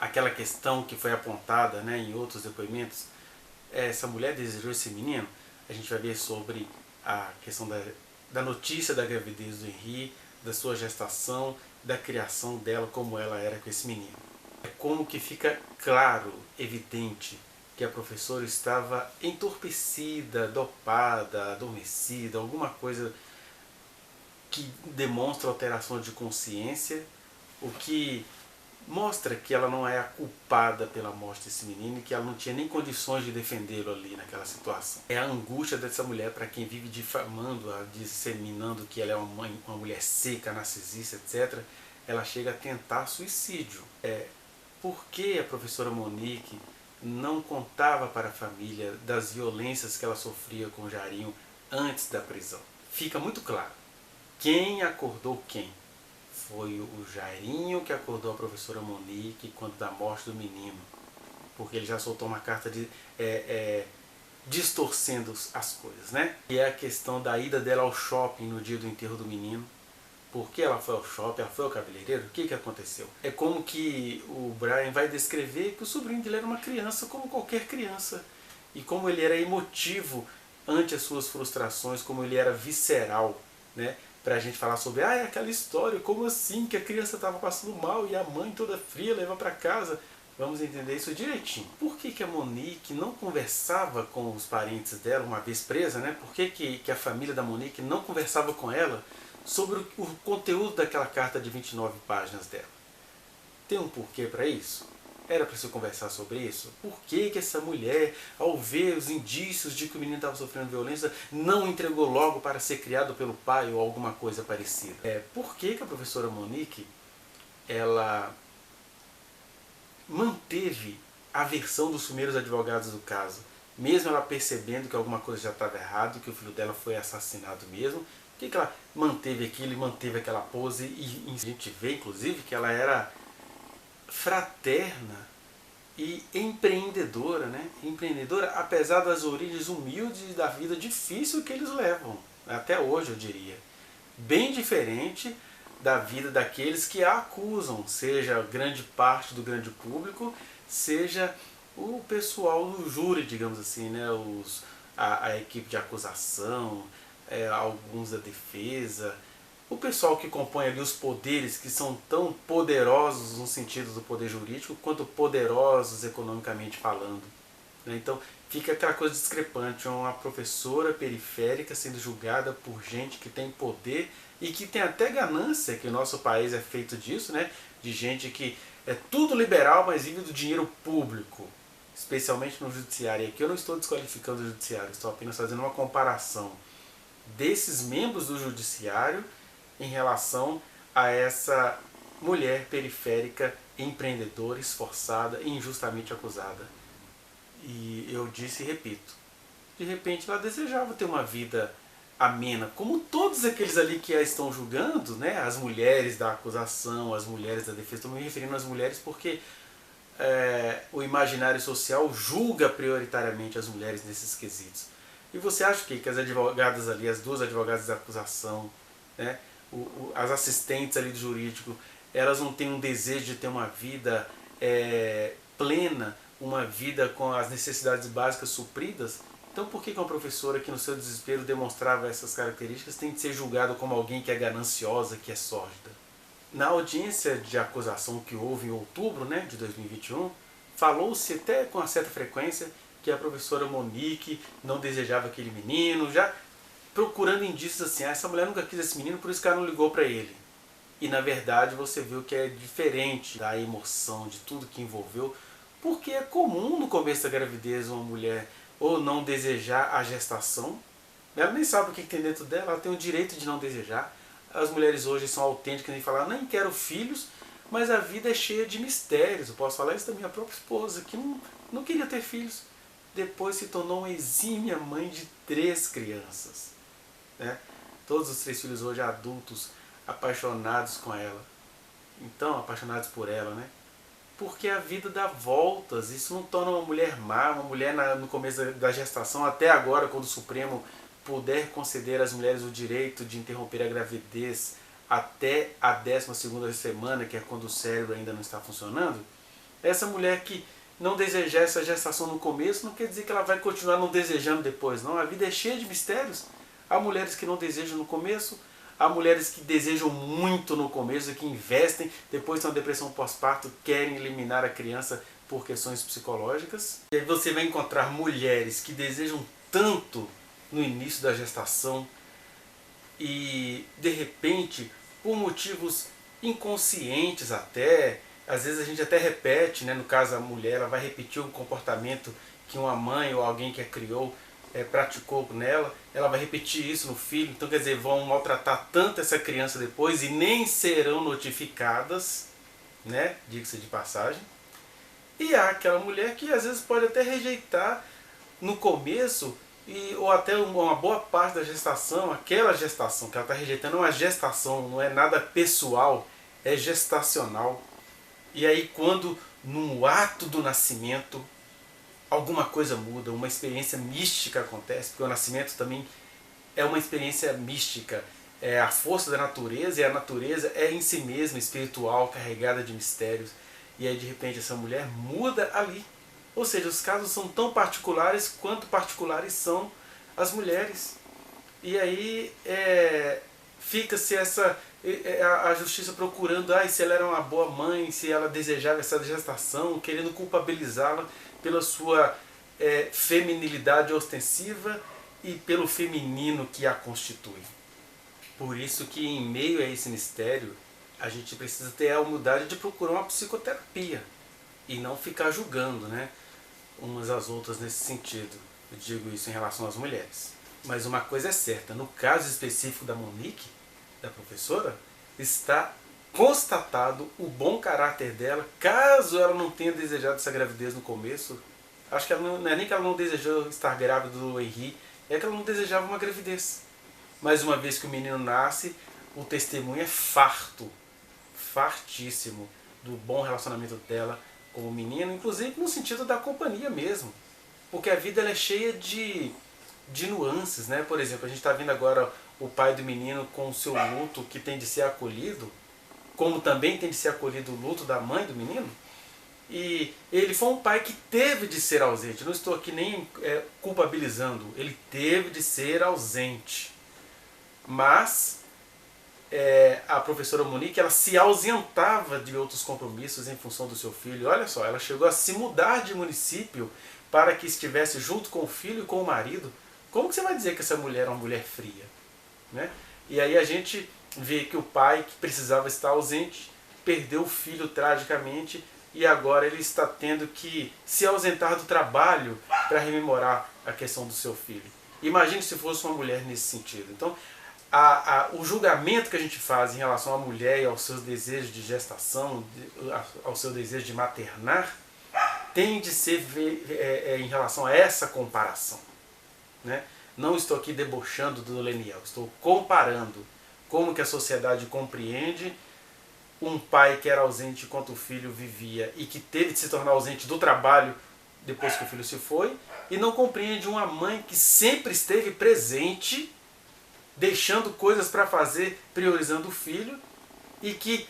aquela questão que foi apontada, né, em outros depoimentos, essa mulher desejou esse menino. A gente vai ver sobre a questão da notícia da gravidez do Henri, da sua gestação, da criação dela, como ela era com esse menino. É como que fica claro, evidente, que a professora estava entorpecida, dopada, adormecida, alguma coisa que demonstra alteração de consciência, o que mostra que ela não é a culpada pela morte desse menino e que ela não tinha nem condições de defendê-lo ali naquela situação. É a angústia dessa mulher para quem vive difamando-a, disseminando que ela é uma mulher seca, narcisista, etc. Ela chega a tentar suicídio. Por que a professora Monique não contava para a família das violências que ela sofria com o Jairinho antes da prisão? Fica muito claro. Quem acordou quem? Foi o Jairinho que acordou a professora Monique quando da morte do menino. Porque ele já soltou uma carta distorcendo as coisas, né? E é a questão da ida dela ao shopping no dia do enterro do menino. Por que ela foi ao shopping? Ela foi ao cabeleireiro? O que aconteceu? É como que o Brian vai descrever que o sobrinho dele era uma criança como qualquer criança. E como ele era emotivo ante as suas frustrações, como ele era visceral, né? Pra gente falar sobre, é aquela história, como assim que a criança estava passando mal e a mãe toda fria leva para casa. Vamos entender isso direitinho. Por que a Monique não conversava com os parentes dela, uma vez presa, né? Por que a família da Monique não conversava com ela sobre o conteúdo daquela carta de 29 páginas dela? Tem um porquê para isso? Era preciso conversar sobre isso? Por que essa mulher, ao ver os indícios de que o menino estava sofrendo violência, não entregou logo para ser criado pelo pai ou alguma coisa parecida? Por que a professora Monique, ela manteve a versão dos primeiros advogados do caso, mesmo ela percebendo que alguma coisa já estava errada, que o filho dela foi assassinado mesmo? Por que ela manteve aquilo e manteve aquela pose? E a gente vê, inclusive, que ela era fraterna e empreendedora, né? Empreendedora, apesar das origens humildes da vida difícil que eles levam, até hoje eu diria. Bem diferente da vida daqueles que a acusam, seja grande parte do grande público, seja o pessoal do júri, digamos assim, né? A equipe de acusação, alguns da defesa, o pessoal que compõe ali os poderes, que são tão poderosos no sentido do poder jurídico, quanto poderosos economicamente falando. Então fica aquela coisa discrepante, uma professora periférica sendo julgada por gente que tem poder e que tem até ganância, que o nosso país é feito disso, né? De gente que é tudo liberal, mas vive do dinheiro público, especialmente no judiciário. E aqui eu não estou desqualificando o judiciário, estou apenas fazendo uma comparação desses membros do judiciário em relação a essa mulher periférica, empreendedora, esforçada e injustamente acusada. E eu disse e repito, de repente ela desejava ter uma vida amena, como todos aqueles ali que a estão julgando, né? As mulheres da acusação, as mulheres da defesa. Estou me referindo às mulheres porque o imaginário social julga prioritariamente as mulheres nesses quesitos. E você acha que as advogadas ali, as duas advogadas da acusação, né? As assistentes ali do jurídico, elas não têm um desejo de ter uma vida plena, uma vida com as necessidades básicas supridas? Então por que uma professora que no seu desespero demonstrava essas características tem de ser julgada como alguém que é gananciosa, que é sórdida? Na audiência de acusação que houve em outubro, né, de 2021, falou-se até com uma certa frequência que a professora Monique não desejava aquele menino, já procurando indícios assim, essa mulher nunca quis esse menino, por isso que ela não ligou para ele. E na verdade você viu que é diferente da emoção, de tudo que envolveu, porque é comum no começo da gravidez uma mulher ou não desejar a gestação, ela nem sabe o que tem dentro dela, ela tem o direito de não desejar. As mulheres hoje são autênticas e falam, nem quero filhos, mas a vida é cheia de mistérios. Eu posso falar isso da minha própria esposa, que não queria ter filhos. Depois se tornou uma exímia mãe de 3 crianças. Né? Todos os 3 filhos hoje adultos, apaixonados com ela. Então, apaixonados por ela, né? Porque a vida dá voltas. Isso não torna uma mulher má, uma mulher no começo da gestação, até agora, quando o Supremo puder conceder às mulheres o direito de interromper a gravidez até a 12ª semana, que é quando o cérebro ainda não está funcionando, Essa mulher que não desejar essa gestação no começo não quer dizer que ela vai continuar não desejando depois, não. A vida é cheia de mistérios. Há mulheres que não desejam no começo, há mulheres que desejam muito no começo, que investem, depois de uma depressão pós-parto, querem eliminar a criança por questões psicológicas. E aí você vai encontrar mulheres que desejam tanto no início da gestação e, de repente, por motivos inconscientes até, às vezes a gente até repete, né? No caso a mulher, ela vai repetir um comportamento que uma mãe ou alguém que a criou praticou nela, ela vai repetir isso no filho, então quer dizer, vão maltratar tanto essa criança depois e nem serão notificadas, né? Diga-se de passagem. E há aquela mulher que às vezes pode até rejeitar no começo, ou até uma boa parte da gestação, aquela gestação que ela está rejeitando é uma gestação, não é nada pessoal, é gestacional. E aí quando no ato do nascimento alguma coisa muda, uma experiência mística acontece, porque o nascimento também é uma experiência mística, é a força da natureza, e a natureza é em si mesma espiritual, carregada de mistérios, e aí de repente essa mulher muda ali. Ou seja, os casos são tão particulares quanto particulares são as mulheres. E aí fica-se a justiça procurando se ela era uma boa mãe, se ela desejava essa gestação, querendo culpabilizá-la pela sua feminilidade ostensiva e pelo feminino que a constitui. Por isso que em meio a esse mistério, a gente precisa ter a humildade de procurar uma psicoterapia e não ficar julgando, né, umas às outras nesse sentido. Eu digo isso em relação às mulheres. Mas uma coisa é certa, no caso específico da Monique, da professora, está constatado o bom caráter dela, caso ela não tenha desejado essa gravidez no começo. Acho que ela não é nem que ela não desejou estar grávida do Henri, é que ela não desejava uma gravidez. Mas uma vez que o menino nasce, o testemunho é farto, fartíssimo, do bom relacionamento dela com o menino, inclusive no sentido da companhia mesmo. Porque a vida ela é cheia de nuances, né? Por exemplo, a gente está vendo agora o pai do menino com o seu luto que tem de ser acolhido, como também tem de ser acolhido o luto da mãe do menino. E ele foi um pai que teve de ser ausente. Não estou aqui nem culpabilizando. Ele teve de ser ausente. Mas a professora Monique, ela se ausentava de outros compromissos em função do seu filho. Olha só, ela chegou a se mudar de município para que estivesse junto com o filho e com o marido. Como que você vai dizer que essa mulher é uma mulher fria? Né? E aí a gente vê que o pai, que precisava estar ausente, perdeu o filho tragicamente e agora ele está tendo que se ausentar do trabalho para rememorar a questão do seu filho. Imagine se fosse uma mulher nesse sentido. Então, o julgamento que a gente faz em relação à mulher e aos seus desejos de gestação, ao seu desejo de maternar, tem de ser em relação a essa comparação. Né? Não estou aqui debochando do Leniel, estou comparando como que a sociedade compreende um pai que era ausente enquanto o filho vivia e que teve de se tornar ausente do trabalho depois que o filho se foi, e não compreende uma mãe que sempre esteve presente, deixando coisas para fazer, priorizando o filho, e que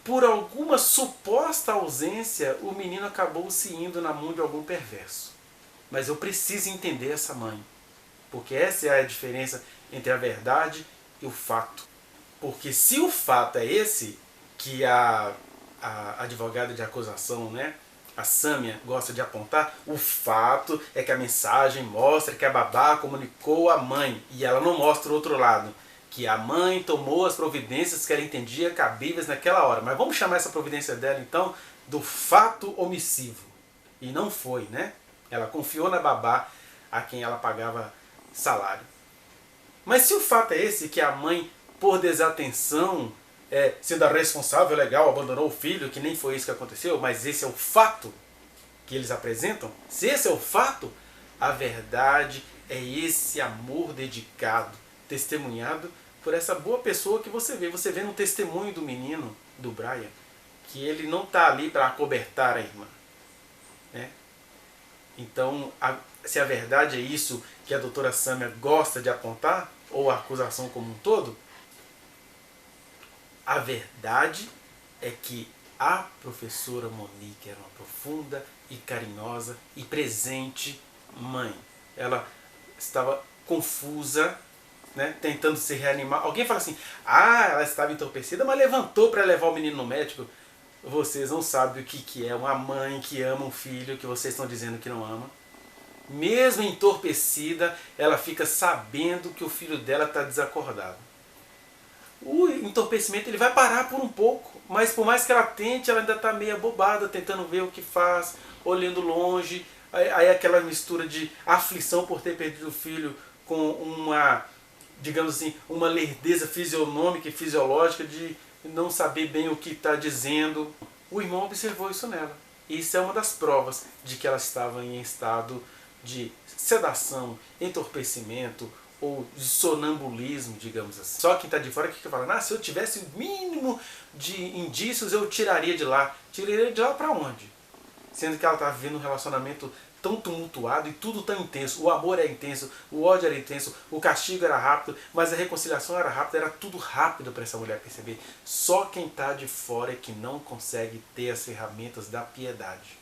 por alguma suposta ausência o menino acabou se indo na mão de algum perverso. Mas eu preciso entender essa mãe, porque essa é a diferença entre a verdade e o fato. Porque se o fato é esse, que a advogada de acusação, né, a Sâmia, gosta de apontar, o fato é que a mensagem mostra que a babá comunicou à mãe, e ela não mostra o outro lado, que a mãe tomou as providências que ela entendia cabíveis naquela hora. Mas vamos chamar essa providência dela, então, do fato omissivo. E não foi, né? Ela confiou na babá a quem ela pagava salário. Mas se o fato é esse, que a mãe, por desatenção, sendo a responsável legal, abandonou o filho, que nem foi isso que aconteceu, mas esse é o fato que eles apresentam, se esse é o fato, a verdade é esse amor dedicado, testemunhado por essa boa pessoa que você vê. Você vê no testemunho do menino, do Brian, que ele não está ali para acobertar a irmã. Né? Então, se a verdade é isso que a doutora Sâmia gosta de apontar, ou a acusação como um todo, a verdade é que A professora Monique era uma profunda e carinhosa e presente mãe. Ela estava confusa, né, tentando se reanimar. Alguém fala assim, ela estava entorpecida, mas levantou para levar o menino no médico. Vocês não sabem o que é uma mãe que ama um filho que vocês estão dizendo que não ama. Mesmo entorpecida, ela fica sabendo que o filho dela está desacordado. O entorpecimento ele vai parar por um pouco, mas por mais que ela tente, ela ainda está meio abobada, tentando ver o que faz, olhando longe. Aí aquela mistura de aflição por ter perdido o filho com uma, digamos assim, uma lerdeza fisionômica e fisiológica de não saber bem o que está dizendo. O irmão observou isso nela. Isso é uma das provas de que ela estava em estado de sedação, entorpecimento ou de sonambulismo, digamos assim. Só quem está de fora que fala, se eu tivesse o mínimo de indícios eu tiraria de lá. Tiraria de lá para onde? Sendo que ela estava vivendo um relacionamento tão tumultuado e tudo tão intenso. O amor era intenso, o ódio era intenso, o castigo era rápido, mas a reconciliação era rápida, era tudo rápido para essa mulher perceber. Só quem está de fora é que não consegue ter as ferramentas da piedade.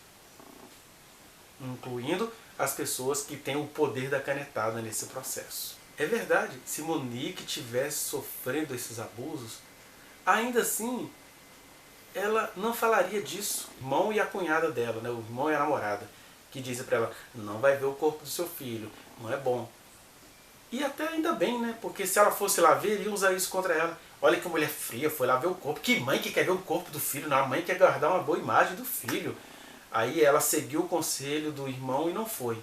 Incluindo as pessoas que têm o poder da canetada nesse processo. É verdade, se Monique tivesse sofrendo esses abusos, ainda assim ela não falaria disso. O irmão e a cunhada dela, né? O irmão e a namorada, que dizem para ela, não vai ver o corpo do seu filho, não é bom. E até ainda bem, né? Porque se ela fosse lá ver, iriam usar isso contra ela. Olha que mulher fria, foi lá ver o corpo. Que mãe que quer ver o corpo do filho? Não, a mãe quer guardar uma boa imagem do filho. Aí ela seguiu o conselho do irmão e não foi.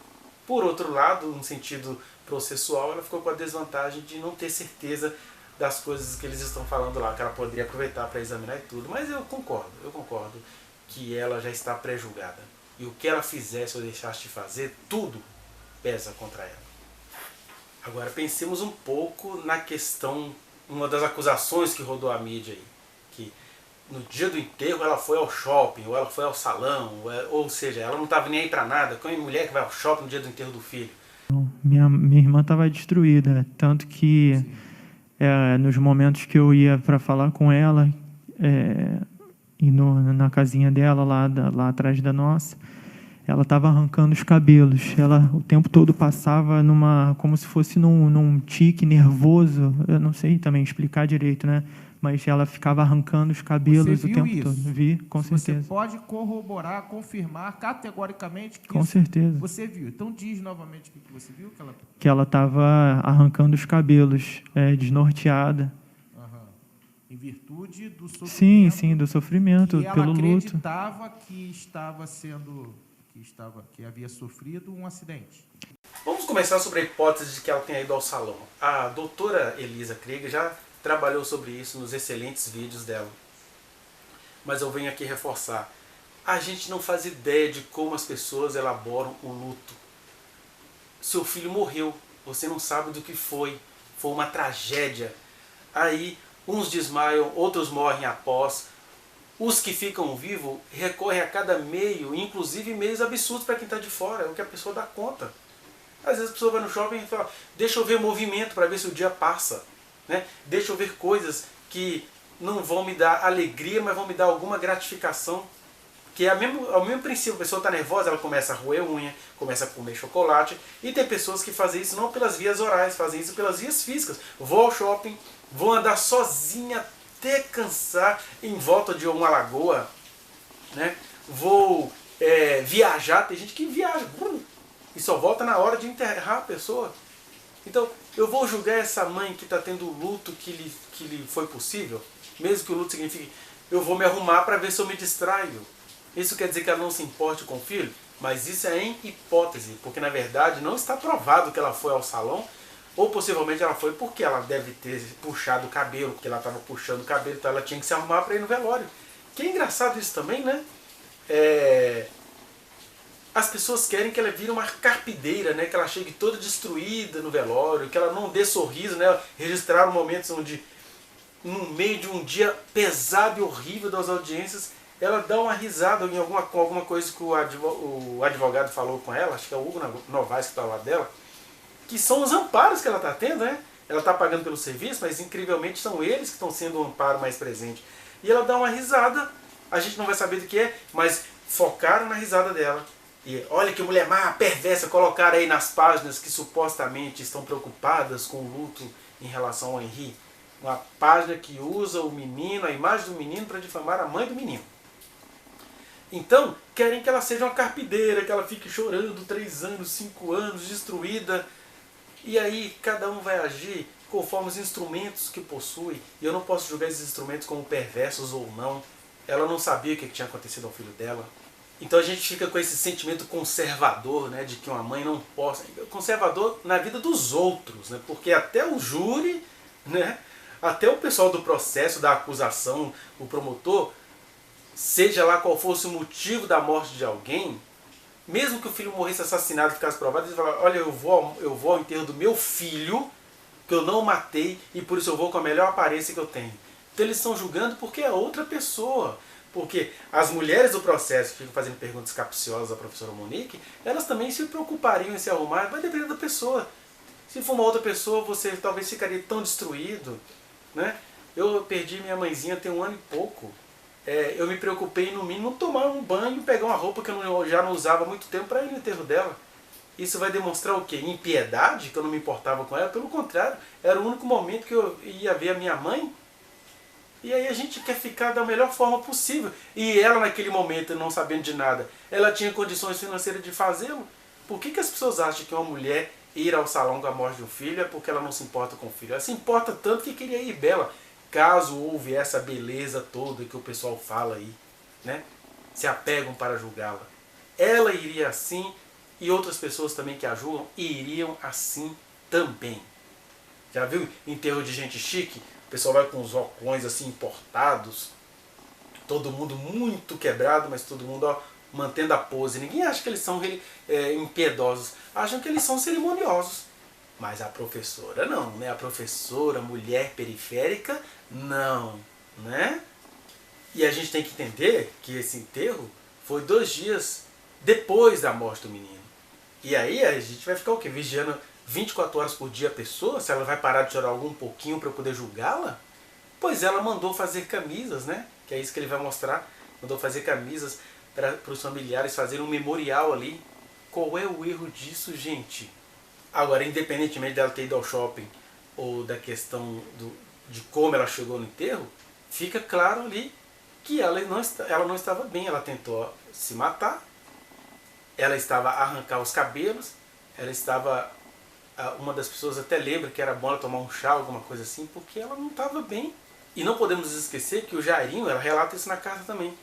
Por outro lado, no sentido processual, ela ficou com a desvantagem de não ter certeza das coisas que eles estão falando lá, que ela poderia aproveitar para examinar e tudo. Mas eu concordo que ela já está pré-julgada. E o que ela fizesse ou deixasse de fazer, tudo pesa contra ela. Agora pensemos um pouco na questão, uma das acusações que rodou a mídia aí, que no dia do enterro ela foi ao shopping, ou ela foi ao salão, ou seja, ela não estava nem aí para nada. Como é mulher que vai ao shopping no dia do enterro do filho? Minha irmã estava destruída, tanto que nos momentos que eu ia para falar com ela, e na casinha dela, lá atrás da nossa, ela estava arrancando os cabelos. Ela o tempo todo passava como se fosse num tique nervoso. Eu não sei também explicar direito, né? Mas ela ficava arrancando os cabelos o tempo todo. Vi, com certeza. Você pode corroborar, confirmar categoricamente que com certeza você viu. Então diz novamente o que você viu. Que ela estava arrancando os cabelos, desnorteada. Em virtude do sofrimento. Sim, do sofrimento, pelo luto. E ela acreditava que havia sofrido um acidente. Vamos começar sobre a hipótese de que ela tenha ido ao salão. A doutora Elisa Krieger já trabalhou sobre isso nos excelentes vídeos dela. Mas eu venho aqui reforçar. A gente não faz ideia de como as pessoas elaboram o luto. Seu filho morreu, você não sabe do que foi. Foi uma tragédia. Aí uns desmaiam, outros morrem após. Os que ficam vivos recorrem a cada meio, inclusive meios absurdos para quem está de fora, é o que a pessoa dá conta. Às vezes a pessoa vai no shopping e fala, deixa eu ver movimento para ver se o dia passa. Né? Deixa eu ver coisas que não vão me dar alegria, mas vão me dar alguma gratificação. Que é o mesmo princípio, a pessoa está nervosa, ela começa a roer unha, começa a comer chocolate. E tem pessoas que fazem isso não pelas vias orais, fazem isso pelas vias físicas. Vou ao shopping, vou andar sozinha até cansar em volta de uma lagoa, né? Vou viajar, tem gente que viaja e só volta na hora de enterrar a pessoa. Então, eu vou julgar essa mãe que está tendo o luto que lhe foi possível, mesmo que o luto signifique, eu vou me arrumar para ver se eu me distraio. Isso quer dizer que ela não se importe com o filho? Mas isso é em hipótese, porque na verdade não está provado que ela foi ao salão, ou possivelmente ela foi porque ela deve ter puxado o cabelo, porque ela estava puxando o cabelo, então ela tinha que se arrumar para ir no velório. Que é engraçado isso também, né? As pessoas querem que ela vire uma carpideira, né? Que ela chegue toda destruída no velório, que ela não dê sorriso, né? Registraram momentos onde, no meio de um dia pesado e horrível das audiências, ela dá uma risada em alguma coisa que o advogado falou com ela, acho que é o Hugo Novaes que está ao lado dela, que são os amparos que ela está tendo, né? Ela está pagando pelo serviço, mas incrivelmente são eles que estão sendo o amparo mais presente. E ela dá uma risada A gente não vai saber do que é, mas focaram na risada dela. E olha que mulher má, perversa, colocaram aí nas páginas que supostamente estão preocupadas com o luto em relação ao Henri. Uma página que usa o menino, a imagem do menino, para difamar a mãe do menino. Então, querem que ela seja uma carpideira, que ela fique chorando 3 anos, 5 anos, destruída. E aí, cada um vai agir conforme os instrumentos que possui. E eu não posso julgar esses instrumentos como perversos ou não. Ela não sabia o que tinha acontecido ao filho dela. Então a gente fica com esse sentimento conservador, né, de que uma mãe não possa... Conservador na vida dos outros, né, porque até o júri, né, até o pessoal do processo, da acusação, o promotor, seja lá qual fosse o motivo da morte de alguém, mesmo que o filho morresse assassinado e ficasse provado, eles falam, olha, eu vou ao enterro do meu filho, que eu não matei, e por isso eu vou com a melhor aparência que eu tenho. Então eles estão julgando porque é outra pessoa. Porque as mulheres do processo que ficam fazendo perguntas capciosas à professora Monique, elas também se preocupariam em se arrumar, vai depender da pessoa. Se for uma outra pessoa, você talvez ficaria tão destruído. Né? Eu perdi minha mãezinha tem 1 ano e pouco. Eu me preocupei no mínimo tomar um banho, pegar uma roupa que eu já não usava há muito tempo para ir no enterro dela. Isso vai demonstrar o quê? Impiedade, que eu não me importava com ela? Pelo contrário, era o único momento que eu ia ver a minha mãe. E aí a gente quer ficar da melhor forma possível. E ela naquele momento, não sabendo de nada, ela tinha condições financeiras de fazê-lo. Por que as pessoas acham que uma mulher ir ao salão com a morte de um filho é porque ela não se importa com o filho? Ela se importa tanto que queria ir bela. Caso houve essa beleza toda que o pessoal fala aí, né? Se apegam para julgá-la. Ela iria assim e outras pessoas também que a julgam iriam assim também. Já viu enterro de gente chique? O pessoal vai com os óculos assim importados, todo mundo muito quebrado, mas todo mundo mantendo a pose. Ninguém acha que eles são impiedosos, acham que eles são cerimoniosos. Mas a professora não, né? A professora, mulher periférica, não, né? E a gente tem que entender que esse enterro foi 2 dias depois da morte do menino. E aí a gente vai ficar o quê? Vigiando 24 horas por dia a pessoa, se ela vai parar de chorar algum pouquinho para eu poder julgá-la? Pois ela mandou fazer camisas, né? Que é isso que ele vai mostrar. Mandou fazer camisas para os familiares fazerem um memorial ali. Qual é o erro disso, gente? Agora, independentemente dela ter ido ao shopping ou da questão de como ela chegou no enterro, fica claro ali que ela não estava bem. Ela tentou se matar, ela estava a arrancar os cabelos, ela estava... Uma das pessoas até lembra que era bom ela tomar um chá, alguma coisa assim, porque ela não estava bem. E não podemos esquecer que o Jairinho, ela relata isso na carta também,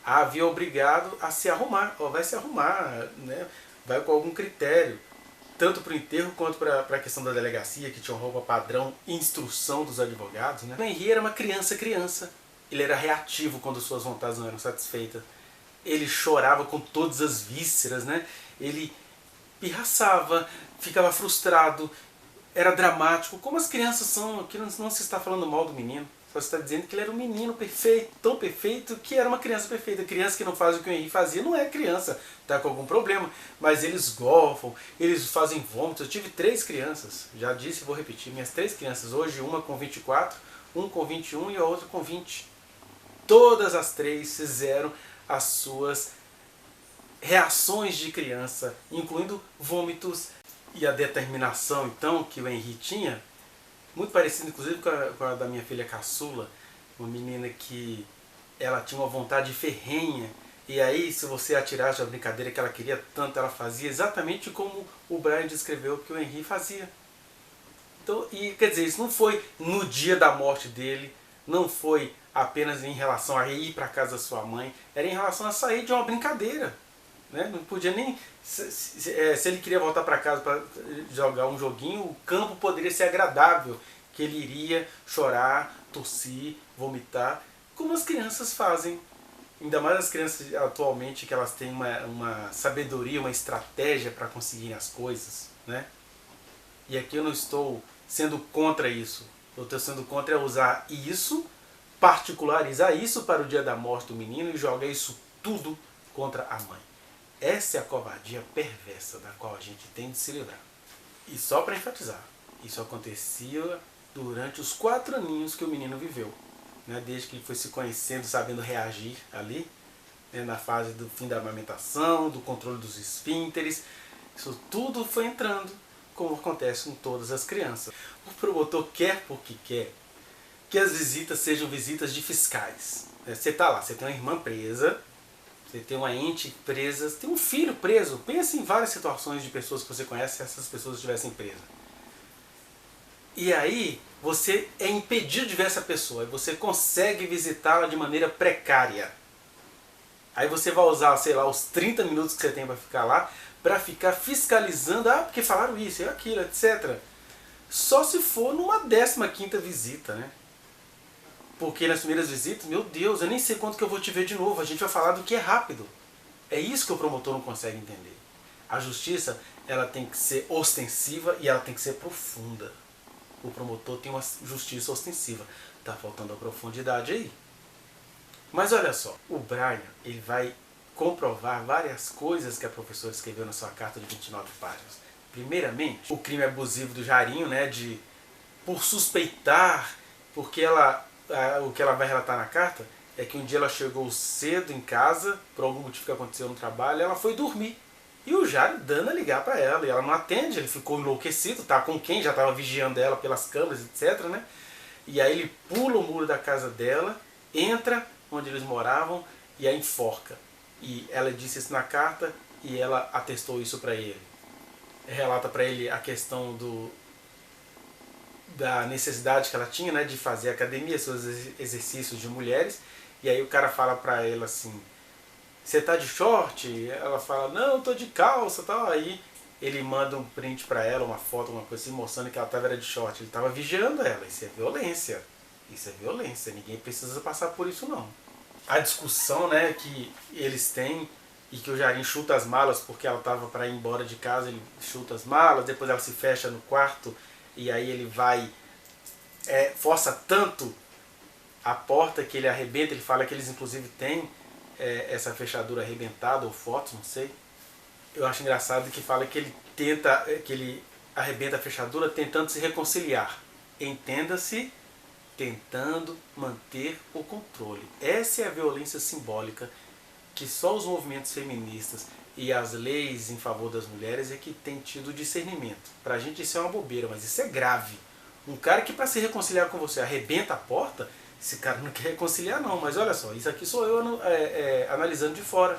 a havia obrigado a se arrumar. Ela vai se arrumar, né? Vai com algum critério, tanto para o enterro quanto para a questão da delegacia, que tinha uma roupa padrão, instrução dos advogados. Né? O Henri era uma criança. Ele era reativo quando suas vontades não eram satisfeitas. Ele chorava com todas as vísceras, né? Ele pirraçava, ficava frustrado, era dramático, como as crianças são. Aqui não se está falando mal do menino, só se está dizendo que ele era um menino perfeito, tão perfeito que era uma criança perfeita. Criança que não faz o que o Henri fazia não é criança, está com algum problema, mas eles golfam, eles fazem vômitos. Eu tive 3 crianças, já disse e vou repetir, minhas 3 crianças, hoje uma com 24, um com 21 e a outra com 20. Todas as 3 fizeram as suas reações de criança, incluindo vômitos, e a determinação então que o Henri tinha, muito parecido inclusive com a da minha filha caçula, uma menina que ela tinha uma vontade ferrenha, e aí se você atirasse a brincadeira que ela queria tanto, ela fazia exatamente como o Brian descreveu que o Henri fazia. Então, e quer dizer, isso não foi no dia da morte dele, não foi apenas em relação a ir para casa da sua mãe, era em relação a sair de uma brincadeira. Né? Não podia nem... Se ele queria voltar para casa para jogar um joguinho, o campo poderia ser agradável, que ele iria chorar, tossir, vomitar, como as crianças fazem. Ainda mais as crianças atualmente, que elas têm uma sabedoria, uma estratégia para conseguirem as coisas. Né? E aqui eu não estou sendo contra isso. Eu estou sendo contra usar isso, particularizar isso para o dia da morte do menino e jogar isso tudo contra a mãe. Essa é a covardia perversa da qual a gente tem de se livrar. E só para enfatizar, isso acontecia durante os 4 aninhos que o menino viveu. né, desde que ele foi se conhecendo, sabendo reagir ali, né, na fase do fim da amamentação, do controle dos esfínteres. Isso tudo foi entrando, como acontece com todas as crianças. O promotor quer porque quer que as visitas sejam visitas de fiscais. Você está lá, você tem uma irmã presa, você tem uma ente presa, você tem um filho preso. Pensa em várias situações de pessoas que você conhece se essas pessoas estivessem presas. E aí você é impedido de ver essa pessoa, e você consegue visitá-la de maneira precária. Aí você vai usar, sei lá, os 30 minutos que você tem para ficar lá, para ficar fiscalizando, porque falaram isso e aquilo, etc. Só se for numa 15ª visita, né? Porque nas primeiras visitas, meu Deus, eu nem sei quanto que eu vou te ver de novo, a gente vai falar do que é rápido. É isso que o promotor não consegue entender. A justiça, ela tem que ser ostensiva e ela tem que ser profunda. O promotor tem uma justiça ostensiva. Tá faltando a profundidade aí. Mas olha só, o Brian, ele vai comprovar várias coisas que a professora escreveu na sua carta de 29 páginas. Primeiramente, o crime abusivo do Jarinho, né, por suspeitar, porque o que ela vai relatar na carta é que um dia ela chegou cedo em casa, por algum motivo que aconteceu no trabalho, ela foi dormir. E o Jário dando a ligar para ela, e ela não atende, ele ficou enlouquecido, tá com quem? Já estava vigiando ela pelas câmeras, etc, né? E aí ele pula o muro da casa dela, entra onde eles moravam e a enforca. E ela disse isso na carta e ela atestou isso para ele. Relata para ele a questão da necessidade que ela tinha, né, de fazer academia, seus exercícios de mulheres. E aí o cara fala para ela assim: você tá de short? Ela fala: não, eu tô de calça, tal. Aí ele manda um print para ela, uma foto, uma coisa assim, mostrando que ela era de short. Ele estava vigiando ela. Isso é violência. Isso é violência. Ninguém precisa passar por isso, não. A discussão, né, que eles têm, e que o Jarinho chuta as malas porque ela estava para ir embora de casa, ele chuta as malas, depois ela se fecha no quarto e aí ele vai, força tanto a porta que ele arrebenta. Ele fala que eles inclusive têm essa fechadura arrebentada, ou fotos, não sei. Eu acho engraçado que fala que ele arrebenta a fechadura tentando se reconciliar. Entenda-se, tentando manter o controle. Essa é a violência simbólica que só os movimentos feministas e as leis em favor das mulheres é que tem tido discernimento. Pra gente isso é uma bobeira, mas isso é grave. Um cara que para se reconciliar com você arrebenta a porta, esse cara não quer reconciliar não. Mas olha só, isso aqui sou eu analisando de fora.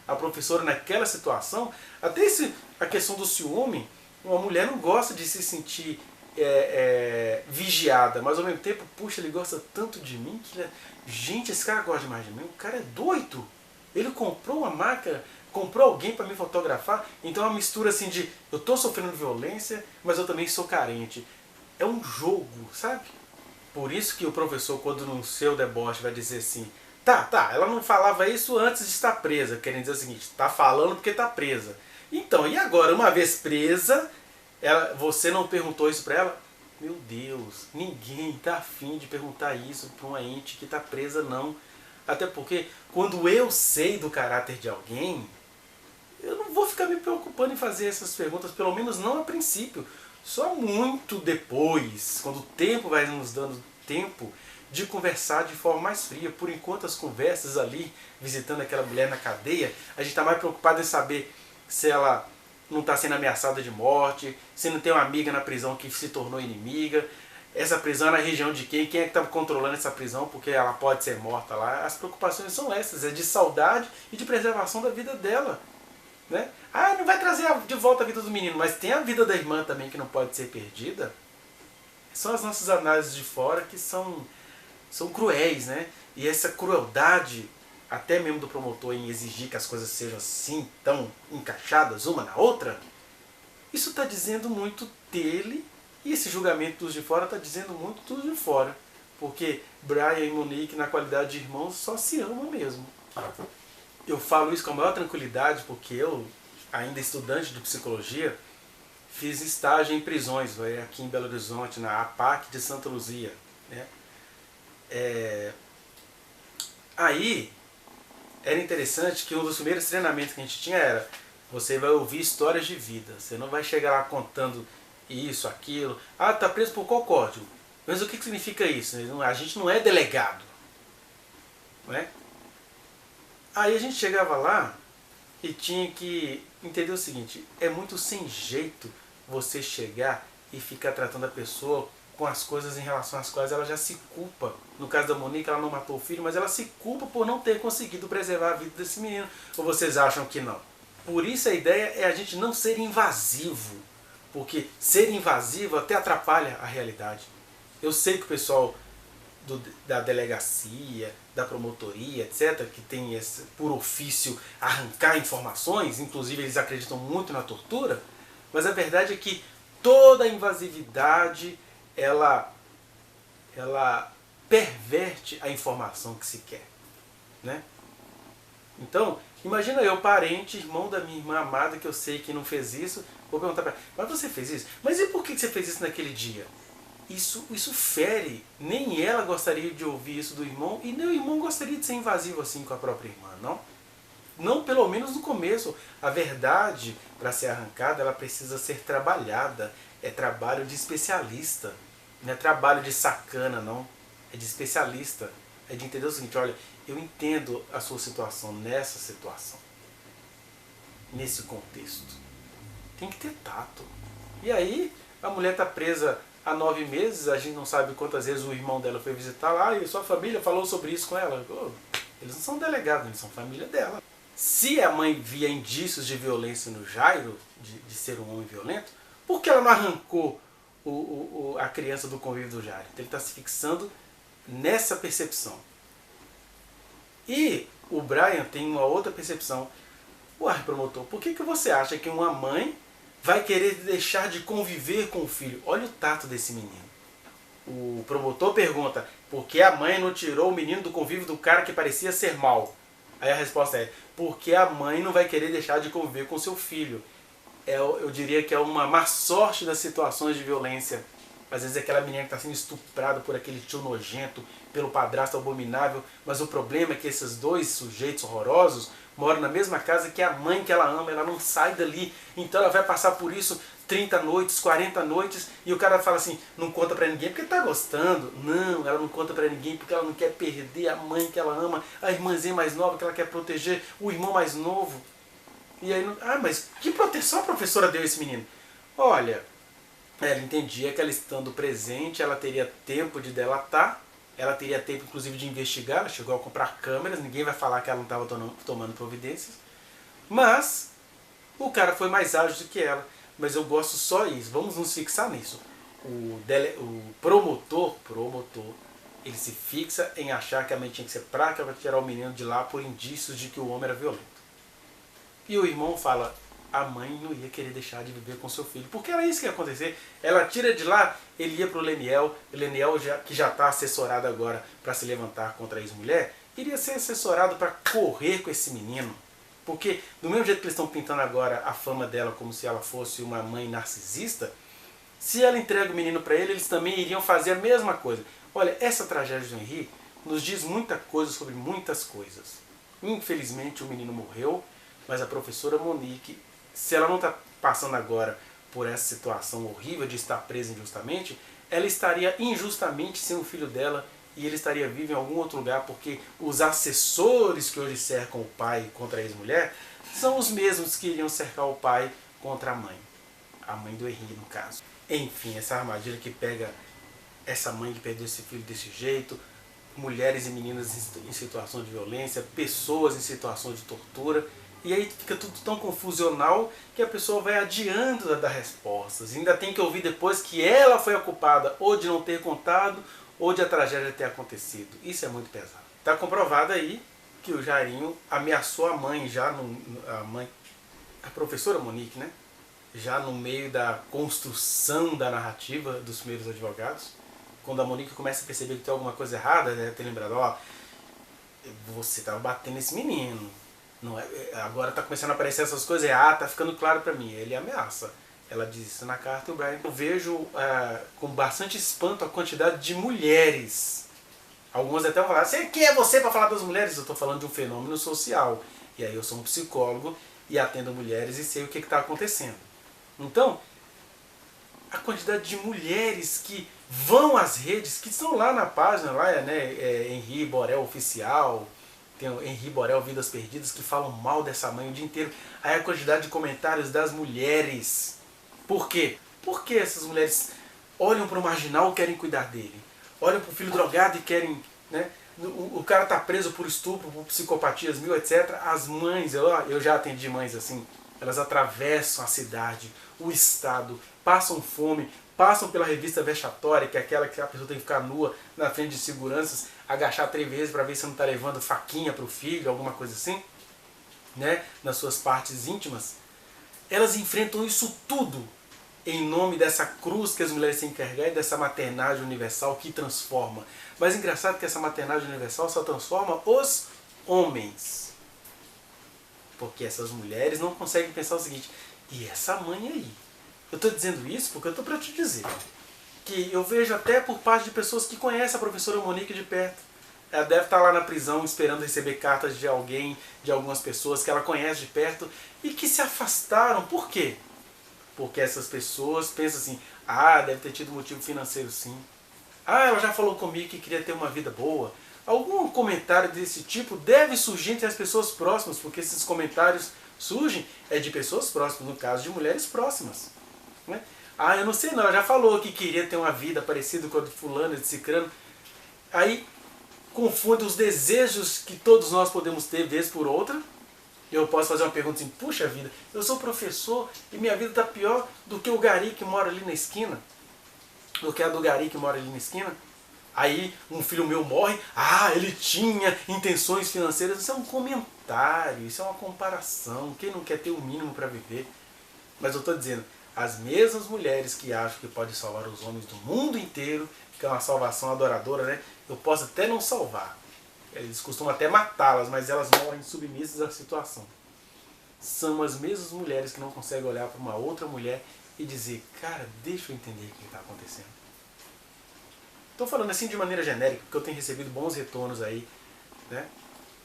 A professora naquela situação, até a questão do ciúme, uma mulher não gosta de se sentir vigiada, mas ao mesmo tempo, puxa, ele gosta tanto de mim que, gente, esse cara gosta demais de mim, o cara é doido. Ele comprou uma máquina, comprou alguém para me fotografar, então é uma mistura assim de eu estou sofrendo violência, mas eu também sou carente. É um jogo, sabe? Por isso que o professor, quando no seu deboche vai dizer assim: tá, ela não falava isso antes de estar presa, querendo dizer o seguinte, tá falando porque tá presa. Então, e agora, uma vez presa, você não perguntou isso para ela? Meu Deus, ninguém tá afim de perguntar isso para uma ente que tá presa, não. Até porque, quando eu sei do caráter de alguém, eu não vou ficar me preocupando em fazer essas perguntas, pelo menos não a princípio. Só muito depois, quando o tempo vai nos dando tempo de conversar de forma mais fria. Por enquanto, as conversas ali, visitando aquela mulher na cadeia, a gente está mais preocupado em saber se ela não está sendo ameaçada de morte, se não tem uma amiga na prisão que se tornou inimiga, essa prisão é na região de quem é que está controlando essa prisão, porque ela pode ser morta lá. As preocupações são essas, é de saudade e de preservação da vida dela. Né? Não vai trazer de volta a vida do menino, mas tem a vida da irmã também que não pode ser perdida. São as nossas análises de fora que são cruéis, né? E essa crueldade, até mesmo do promotor, em exigir que as coisas sejam assim, tão encaixadas uma na outra, isso está dizendo muito dele, e esse julgamento dos de fora está dizendo muito dos de fora. Porque Brian e Monique, na qualidade de irmãos, só se amam mesmo. Eu falo isso com a maior tranquilidade porque eu, ainda estudante de psicologia, fiz estágio em prisões, aqui em Belo Horizonte, na APAC de Santa Luzia. Né? Aí, era interessante que um dos primeiros treinamentos que a gente tinha era: você vai ouvir histórias de vida, você não vai chegar lá contando isso, aquilo. Tá preso por qual código? Mas o que significa isso? A gente não é delegado. Não é? Aí a gente chegava lá e tinha que entender o seguinte, é muito sem jeito você chegar e ficar tratando a pessoa com as coisas em relação às quais ela já se culpa. No caso da Monique, ela não matou o filho, mas ela se culpa por não ter conseguido preservar a vida desse menino. Ou vocês acham que não? Por isso a ideia é a gente não ser invasivo, porque ser invasivo até atrapalha a realidade. Eu sei que o pessoal da delegacia, da promotoria, etc., que tem esse, por ofício arrancar informações, inclusive eles acreditam muito na tortura, mas a verdade é que toda invasividade ela perverte a informação que se quer, né? Então, imagina eu, parente, irmão da minha irmã amada, que eu sei que não fez isso, vou perguntar para ela, mas você fez isso? Mas e por que você fez isso naquele dia? Isso fere, nem ela gostaria de ouvir isso do irmão, e nem o irmão gostaria de ser invasivo assim com a própria irmã, não? Não, pelo menos no começo. A verdade, para ser arrancada, ela precisa ser trabalhada. É trabalho de especialista. Não é trabalho de sacana, não. É de especialista. É de entender o seguinte, olha, eu entendo a sua situação nessa situação. Nesse contexto. Tem que ter tato. E aí, a mulher está presa há 9 meses, a gente não sabe quantas vezes o irmão dela foi visitar lá, e sua família falou sobre isso com ela. Oh, eles não são delegados, eles são família dela. Se a mãe via indícios de violência no Jairo, de ser um homem violento, por que ela não arrancou a criança do convívio do Jairo? Então ele está se fixando nessa percepção. E o Brian tem uma outra percepção. Uai, promotor, por que você acha que uma mãe vai querer deixar de conviver com o filho? Olha o tato desse menino. O promotor pergunta, por que a mãe não tirou o menino do convívio do cara que parecia ser mau? Aí a resposta é, porque a mãe não vai querer deixar de conviver com seu filho. Eu diria que é uma má sorte das situações de violência. Às vezes é aquela menina que está sendo estuprada por aquele tio nojento, pelo padrasto abominável, mas o problema é que esses dois sujeitos horrorosos moram na mesma casa que a mãe que ela ama, ela não sai dali, então ela vai passar por isso 30 noites, 40 noites, e o cara fala assim, não conta pra ninguém porque tá gostando. Não, ela não conta pra ninguém porque ela não quer perder a mãe que ela ama, a irmãzinha mais nova que ela quer proteger, o irmão mais novo. E aí, mas que proteção a professora deu a esse menino? Olha, ela entendia que ela estando presente, ela teria tempo de delatar, ela teria tempo inclusive de investigar, ela chegou a comprar câmeras, ninguém vai falar que ela não estava tomando providências, mas o cara foi mais ágil do que ela. Mas eu gosto só isso, vamos nos fixar nisso. O promotor, ele se fixa em achar que a mãe tinha que ser fraca para tirar o menino de lá por indícios de que o homem era violento. E o irmão fala, a mãe não ia querer deixar de viver com seu filho, porque era isso que ia acontecer. Ela tira de lá, ele ia para o Leniel que já está assessorado agora para se levantar contra a ex-mulher, iria ser assessorado para correr com esse menino. Porque do mesmo jeito que eles estão pintando agora a fama dela como se ela fosse uma mãe narcisista, se ela entrega o menino para ele, eles também iriam fazer a mesma coisa. Olha, essa tragédia do Henri nos diz muita coisa sobre muitas coisas. Infelizmente o menino morreu, mas a professora Monique, se ela não está passando agora por essa situação horrível de estar presa injustamente, ela estaria injustamente sem o filho dela e ele estaria vivo em algum outro lugar, porque os assessores que hoje cercam o pai contra a ex-mulher são os mesmos que iriam cercar o pai contra a mãe do Henri no caso. Enfim, essa armadilha que pega essa mãe que perdeu esse filho desse jeito, mulheres e meninas em situação de violência, pessoas em situação de tortura, e aí fica tudo tão confusional que a pessoa vai adiando a dar respostas. E ainda tem que ouvir depois que ela foi a culpada ou de não ter contado ou de a tragédia ter acontecido. Isso é muito pesado. Está comprovado aí que o Jairinho ameaçou a mãe a professora Monique, né? Já no meio da construção da narrativa dos primeiros advogados, quando a Monique começa a perceber que tem alguma coisa errada, deve ter lembrado, ó, você estava batendo nesse menino. Não é, agora está começando a aparecer essas coisas, tá ficando claro para mim. Ele ameaça. Ela diz isso na carta e o Brian. Eu vejo com bastante espanto a quantidade de mulheres. Algumas até vão falar, quem é você para falar das mulheres? Eu estou falando de um fenômeno social. E aí eu sou um psicólogo e atendo mulheres e sei o que está acontecendo. Então, a quantidade de mulheres que vão às redes, que estão lá na página, lá, né, Henri Borel Oficial, tem o Henri Borel Vidas Perdidas, que falam mal dessa mãe o dia inteiro. Aí a quantidade de comentários das mulheres. Por quê? Porque essas mulheres olham para o marginal e querem cuidar dele. Olham para o filho drogado e querem... né? O cara está preso por estupro, por psicopatias mil, etc. As mães, eu já atendi mães assim, elas atravessam a cidade, o estado, passam fome, passam pela revista vexatória, que é aquela que a pessoa tem que ficar nua na frente de seguranças, agachar 3 vezes para ver se não está levando faquinha para o filho, alguma coisa assim, né? Nas suas partes íntimas. Elas enfrentam isso tudo em nome dessa cruz que as mulheres têm que carregar e dessa maternagem universal que transforma. Mas engraçado que essa maternagem universal só transforma os homens. Porque essas mulheres não conseguem pensar o seguinte: e essa mãe aí? Eu estou dizendo isso porque eu estou para te dizer que eu vejo até por parte de pessoas que conhecem a professora Monique de perto. Ela deve estar lá na prisão esperando receber cartas de alguém, de algumas pessoas que ela conhece de perto e que se afastaram. Por quê? Porque essas pessoas pensam assim: ah, deve ter tido motivo financeiro sim. Ah, ela já falou comigo que queria ter uma vida boa. Algum comentário desse tipo deve surgir entre as pessoas próximas, porque esses comentários surgem de pessoas próximas, no caso de mulheres próximas. Né? Ah, eu não sei não, ela já falou que queria ter uma vida parecida com a de fulano, de cicrano. Aí confunde os desejos que todos nós podemos ter vez por outra. Eu posso fazer uma pergunta assim: puxa vida, eu sou professor e minha vida está pior do que o gari que mora ali na esquina, do que a do gari que mora ali na esquina. Aí um filho meu morre, ah, ele tinha intenções financeiras. Isso é um comentário, isso é uma comparação. Quem não quer ter o mínimo para viver? Mas eu estou dizendo, as mesmas mulheres que acham que pode salvar os homens do mundo inteiro, que é uma salvação adoradora, né? Eu posso até não salvar. Eles costumam até matá-las, mas elas morrem submissas à situação. São as mesmas mulheres que não conseguem olhar para uma outra mulher e dizer: cara, deixa eu entender o que está acontecendo. Estou falando assim de maneira genérica, porque eu tenho recebido bons retornos aí, né,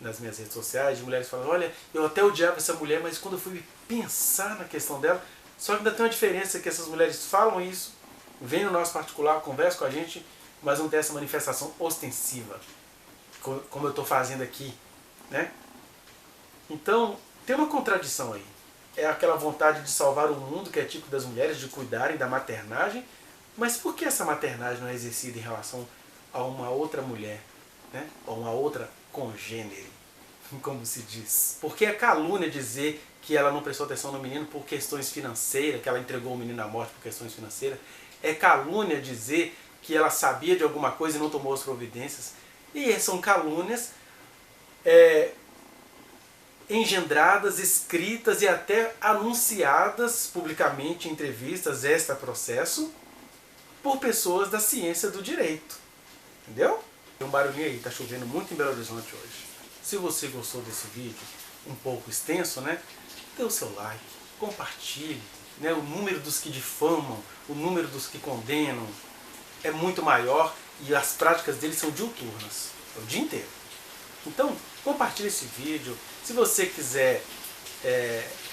nas minhas redes sociais, de mulheres falando: olha, eu até odiava essa mulher, mas quando eu fui pensar na questão dela... Só que ainda tem uma diferença, que essas mulheres falam isso, vêm no nosso particular, conversam com a gente, mas não tem essa manifestação ostensiva, como eu estou fazendo aqui, né? Então, tem uma contradição aí. É aquela vontade de salvar o mundo, que é típico das mulheres, de cuidarem da maternagem, mas por que essa maternagem não é exercida em relação a uma outra mulher, né? Ou uma outra congênere, como se diz? Porque é calúnia dizer que ela não prestou atenção no menino por questões financeiras, que ela entregou o menino à morte por questões financeiras. É calúnia dizer que ela sabia de alguma coisa e não tomou as providências. E são calúnias engendradas, escritas e até anunciadas publicamente em entrevistas extra-processo por pessoas da ciência do direito. Entendeu? Tem um barulhinho aí, tá chovendo muito em Belo Horizonte hoje. Se você gostou desse vídeo, um pouco extenso, né? Dê o seu like, compartilhe, né? O número dos que difamam, o número dos que condenam é muito maior e as práticas deles são diuturnas, o dia inteiro. Então, compartilhe esse vídeo. Se você quiser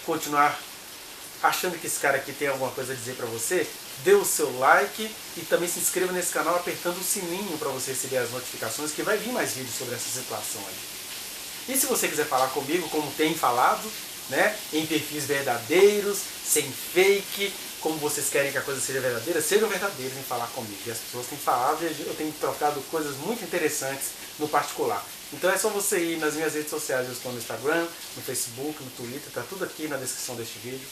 continuar achando que esse cara aqui tem alguma coisa a dizer pra você, dê o seu like e também se inscreva nesse canal apertando o sininho para você receber as notificações, que vai vir mais vídeos sobre essa situação aí. E se você quiser falar comigo, como tem falado, né, em perfis verdadeiros, sem fake, como vocês querem que a coisa seja verdadeira, sejam verdadeiros em falar comigo. E as pessoas têm falado e eu tenho trocado coisas muito interessantes no particular. Então é só você ir nas minhas redes sociais, eu estou no Instagram, no Facebook, no Twitter, tá tudo aqui na descrição deste vídeo.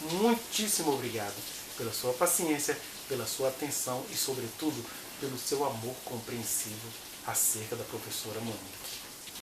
Muitíssimo obrigado pela sua paciência, pela sua atenção e, sobretudo, pelo seu amor compreensivo acerca da professora Monique.